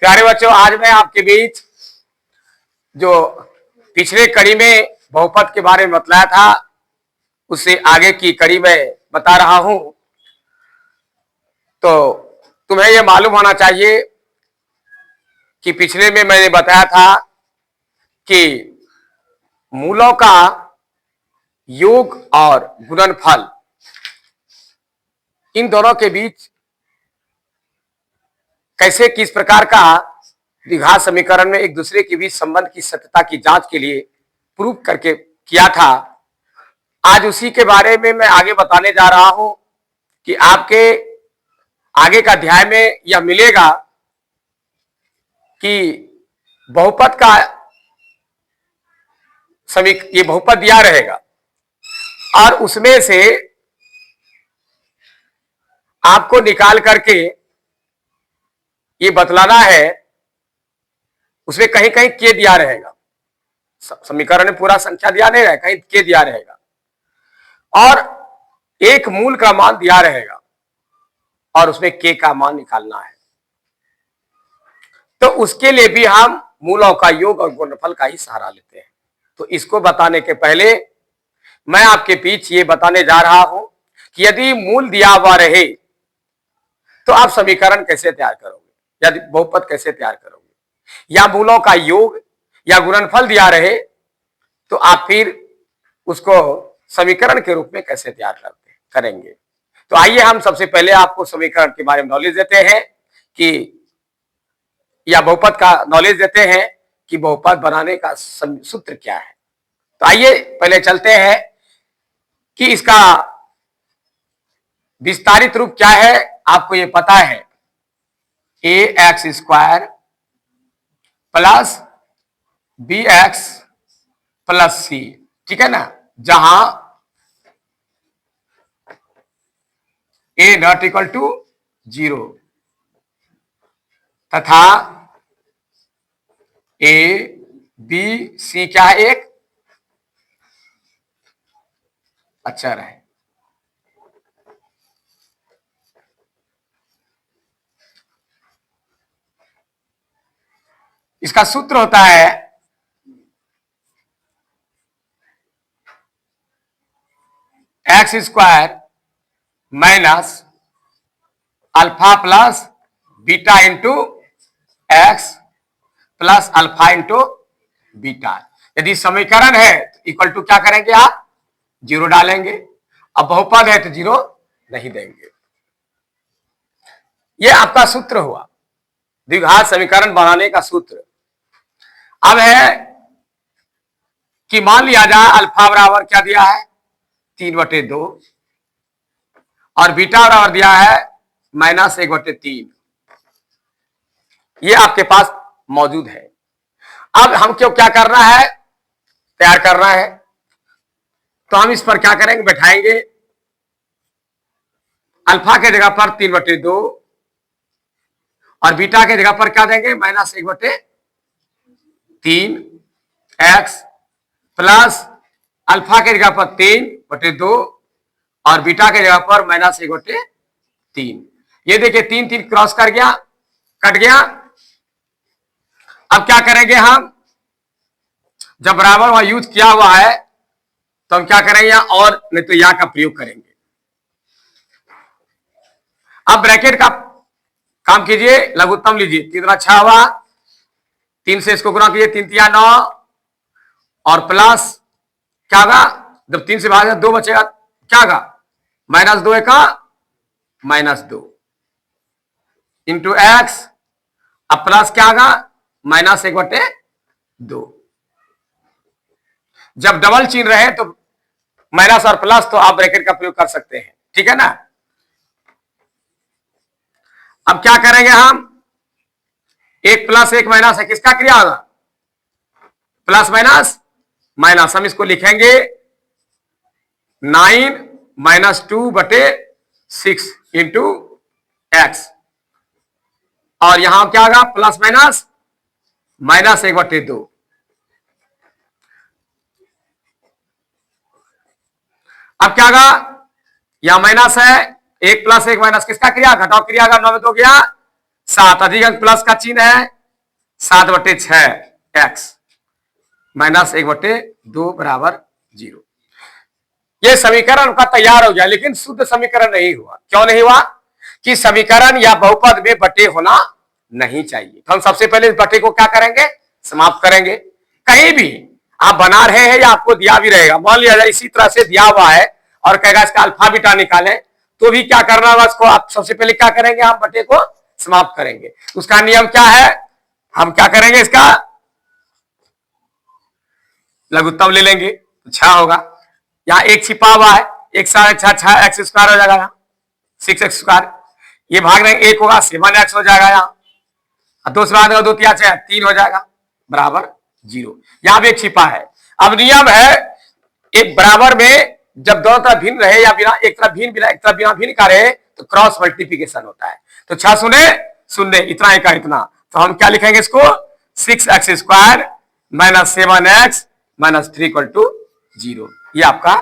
प्यारे बच्चों, आज मैं आपके बीच जो पिछले कड़ी में बहुपद के बारे में बतलाया था उससे आगे की कड़ी में बता रहा हूं। तो तुम्हें यह मालूम होना चाहिए कि पिछले में मैंने बताया था कि मूलों का योग और गुणनफल, इन दोनों के बीच कैसे किस प्रकार का द्विघात समीकरण में एक दूसरे के बीच संबंध की सत्यता की जांच के लिए प्रूव करके किया था। आज उसी के बारे में मैं आगे बताने जा रहा हूं कि आपके आगे का अध्याय में यह मिलेगा कि बहुपद का ये बहुपद दिया रहेगा और उसमें से आपको निकाल करके ये बतलाना है। उसमें कहीं कहीं के दिया रहेगा, समीकरण में पूरा संख्या दिया नहीं रहेगा, कहीं के दिया रहेगा और एक मूल का मान दिया रहेगा और उसमें के का मान निकालना है। तो उसके लिए भी हम मूलों का योग और गुणनफल का ही सहारा लेते हैं। तो इसको बताने के पहले मैं आपके बीच ये बताने जा रहा हूं कि यदि मूल दिया हुआ रहे तो आप समीकरण कैसे तैयार करोगे, यदि बहुपद कैसे तैयार करोगे, या मूलों का योग या गुणनफल दिया रहे तो आप फिर उसको समीकरण के रूप में कैसे तैयार करेंगे। तो आइए हम सबसे पहले आपको समीकरण के बारे में नॉलेज देते हैं कि या बहुपद का नॉलेज देते हैं कि बहुपद बनाने का सूत्र क्या है। तो आइए पहले चलते हैं कि इसका विस्तारित रूप क्या है। आपको ये पता है, ax² plus bx plus c, ठीक है ना, जहां a नॉट इक्वल टू 0 तथा a b c क्या है, एक अक्षर है। इसका सूत्र होता है x² minus alpha plus beta into x plus alpha into beta. यदि समीकरण है तो इक्वल टू क्या करेंगे, आप 0 डालेंगे। अब बहुपद है तो 0 नहीं देंगे। यह आपका सूत्र हुआ, द्विघात समीकरण बनाने का सूत्र। अब है कि मान लिया जाए अल्फा बराबर क्या दिया है, 3/2 और बीटा बराबर दिया है -1/3। ये आपके पास मौजूद है। अब हमको क्या करना है, तैयार करना है। तो हम इस पर क्या करेंगे, बैठाएंगे अल्फा के जगह पर 3/2 और बीटा के जगह पर क्या देंगे, -1/3 एक्स प्लस अल्फा के जगह पर 3/2 और बीटा के जगह पर -1/3। ये देखिए 3 3 क्रॉस कर गया, कट गया। अब क्या करेंगे हम, जब बराबर वहां यूज किया हुआ है तो हम क्या करेंगे, यहां और नहीं तो यहां का प्रयोग करेंगे। अब ब्रैकेट का काम कीजिए, लघुत्तम लीजिए, 3 अच्छा हुआ, 3 से इसको गुणा कीजिए, 3 3 9 और प्लस क्या होगा, जब 3 से भाग 2 बचेगा, क्या होगा, -2 का -2 इंटू एक्स। अब प्लस क्या होगा, -1/2। जब डबल चिन्ह रहे तो माइनस और प्लस तो आप ब्रैकेट का प्रयोग कर सकते हैं, ठीक है ना। अब क्या करेंगे हम, 1 + 1 - है, किसका क्रिया होगा, प्लस माइनस माइनस। हम इसको लिखेंगे 9 - 2/6 इंटू एक्स और यहां क्या होगा, प्लस माइनस -1/2। अब क्या होगा, यहां माइनस है, 1 + 1 - किसका क्रिया, घटाव क्रिया का 9 में तो गया 7 अधिक अंक प्लस का चिन्ह है 7/6 एक्स माइनस 1/2 बराबर 0। ये समीकरण का तैयार हो गया, लेकिन शुद्ध समीकरण नहीं हुआ। क्यों नहीं हुआ? कि समीकरण या बहुपद में बटे होना नहीं चाहिए। तो हम सबसे पहले इस बटे को क्या करेंगे? समाप्त करेंगे। कहीं भी आप बना रहे हैं या आपको दिया भी रहेगा, मान लिया जाए इसी तरह से दिया हुआ है और कहेगा इसका अल्फा बीटा निकालें, तो भी क्या करना होगा? उसको आप सबसे पहले क्या करेंगे? हम बटे को समाप्त करेंगे। उसका नियम क्या है? हम क्या करेंगे? इसका लघुत्तम ले लेंगे तो 6 होगा। यहाँ एक छिपा हुआ है, 1 साढ़े 6 एक्स स्क्वायर हो जाएगा, 6x स्क्वायर। ये भाग देंगे 1 होगा 7x हो जाएगा यहाँ, 2 से भाग देगा 2 3 6 3 हो जाएगा बराबर 0। यहाँ भी एक छिपा है। अब नियम है एक बराबर में जब दोनों तरफ भिन्न रहे या बिना एक तरफ भिन्न बिना एक तरफ बिना भिन्न का रहे तो क्रॉस मल्टीप्लीकेशन होता है। तो 6 शून्य शून्य, इतना एक का इतना, तो हम क्या लिखेंगे इसको? 6x square minus 7x minus 3 equal to 0। ये आपका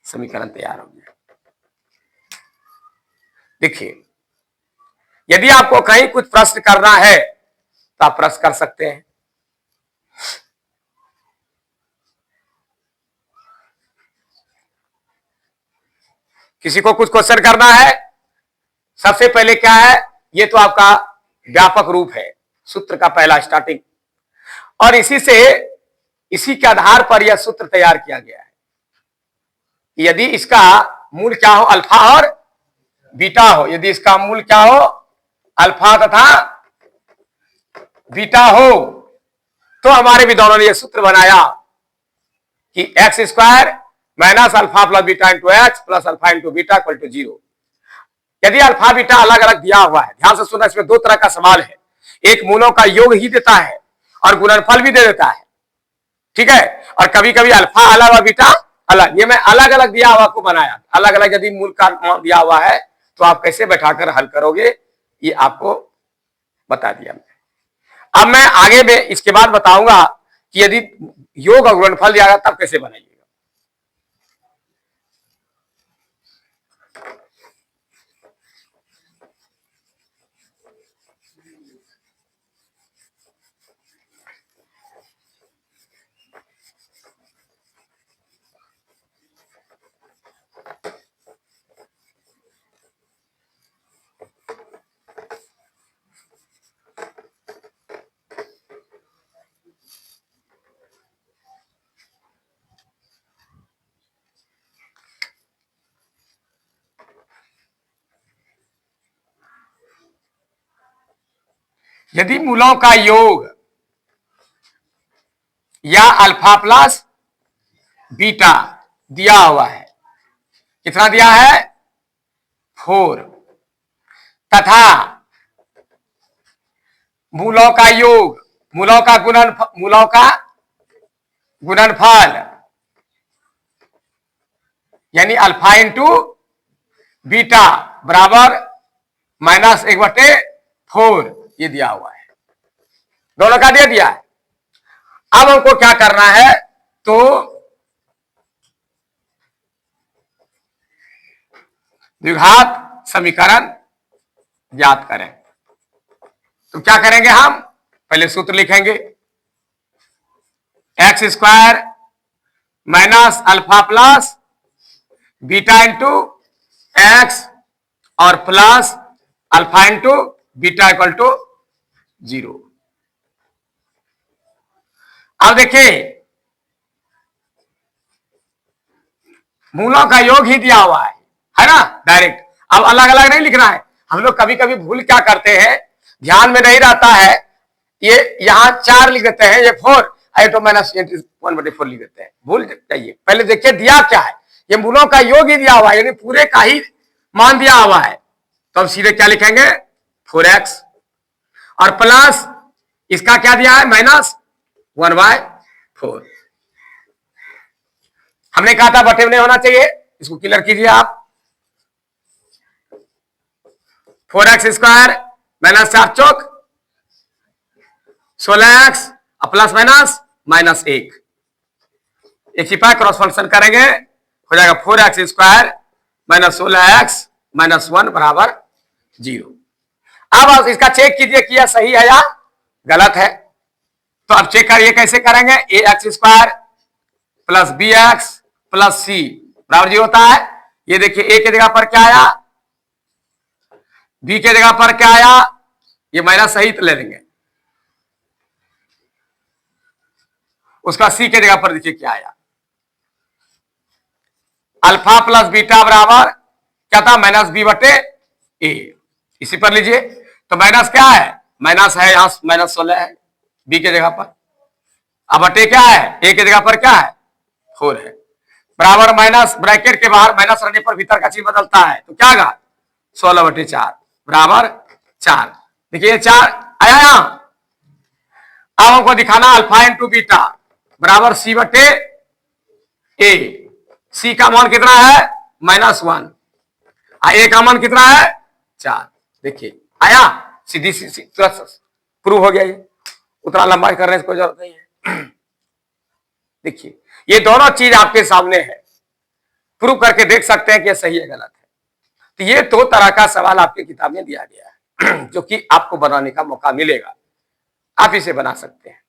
समीकरण तैयार हो गया। देखिए, यदि आपको कहीं कुछ प्रश्न करना है तो आप प्रश्न कर सकते हैं। किसी को कुछ क्वेश्चन करना है, सबसे पहले क्या है? ये तो आपका व्यापक रूप है, सूत्र का पहला स्टार्टिंग, और इसी के आधार पर यह सूत्र तैयार किया गया है। यदि इसका मूल क्या हो? अल्फा और बीटा हो। यदि इसका मूल क्या हो? अल्फा तथा बीटा हो, तो हमारे विद्वानों ने यह सूत्र बनाया कि x square minus alpha plus beta into x plus alpha into beta equal to 0। यदि अल्फा बीटा अलग अलग दिया हुआ है, ध्यान से सुनना, इसमें 2 तरह का सवाल है। एक मूलों का योग ही देता है और गुणनफल भी दे देता है, ठीक है। और कभी कभी अल्फा अलग और बीटा अलग। ये मैं अलग अलग दिया हुआ को बनाया। अलग अलग यदि मूल का दिया हुआ है तो आप कैसे बैठाकर हल करोगे, ये आपको बता दिया। अब मैं आगे में इसके बाद बताऊंगा कि यदि योग और गुणनफल दिया गया तब कैसे बनाइएगा। यदि मूलों का योग या अल्फा प्लस बीटा दिया हुआ है, कितना दिया है? 4, तथा मूलों का योग, मूलों का गुणनफल यानी अल्फा इंटू बीटा बराबर माइनस 1/4, ये दिया हुआ है। दोनों का दे दिया है। अब हमको क्या करना है? तो द्विघात समीकरण ज्ञात करें। तो क्या करेंगे? हम पहले सूत्र लिखेंगे, x square minus alpha plus beta into x और plus alpha into beta equal to 0। अब देखिए, मूलों का योग ही दिया हुआ है ना, डायरेक्ट। अब अलग अलग नहीं लिखना है। हम लोग कभी कभी भूल क्या करते हैं, ध्यान में नहीं रहता है, ये यहां 4 लिख देते हैं, ये 4 तो माइनस 1/4 लिख देते हैं। भूल जाइए, पहले देखिए दिया क्या है। ये मूलों का योग ही दिया हुआ है, यानी पूरे का ही मान दिया हुआ है। तो हम सीधे क्या लिखेंगे? 4x और प्लस इसका क्या दिया है? माइनस 1/4। हमने कहा था बटे में नहीं होना चाहिए, इसको क्लियर कीजिए आप। 4x स्क्वायर माइनस 4 चौक 16x प्लस माइनस माइनस 1, एक छिपा क्रॉस फंक्शन करेंगे, हो जाएगा 4x square minus 16x minus 1 बराबर 0। अब आप इसका चेक कीजिए कि यह सही है या गलत है। तो अब चेक करिए, कैसे करेंगे? A x square plus b x plus c बराबर 0 होता है। ये देखिए ए की जगह पर क्या आया, बी के जगह पर क्या आया, ये माइनस सहित ले लेंगे। उसका सी के जगह पर देखिए क्या आया, अल्फा प्लस बीटा बराबर क्या था, माइनस बी बटे ए। इसी पर लीजिए, तो माइनस क्या है, माइनस है यहां माइनस 16 है बी के जगह पर। अब बटे क्या है, ए के जगह पर क्या है 4 है, बराबर माइनस ब्रैकेट के बाहर माइनस रहने पर भीतर का चिन्ह बदलता है, तो क्या आएगा 16/4 बराबर 4। देखिए 4 आया यहां। अब हमको दिखाना अल्फा इंटू बीटा बराबर सी बटे ए। सी का मान कितना है -1, ए का मान कितना है 4। देखिए आया, सीधी सी तुरंत प्रूव हो गया, ये उतना लंबा करने की कोई जरूरत नहीं है। देखिए ये दोनों चीज आपके सामने है, प्रूव करके देख सकते हैं कि सही है गलत है। तो ये 2 तरह का सवाल आपकी किताब में दिया गया है जो कि आपको बनाने का मौका मिलेगा, आप इसे बना सकते हैं।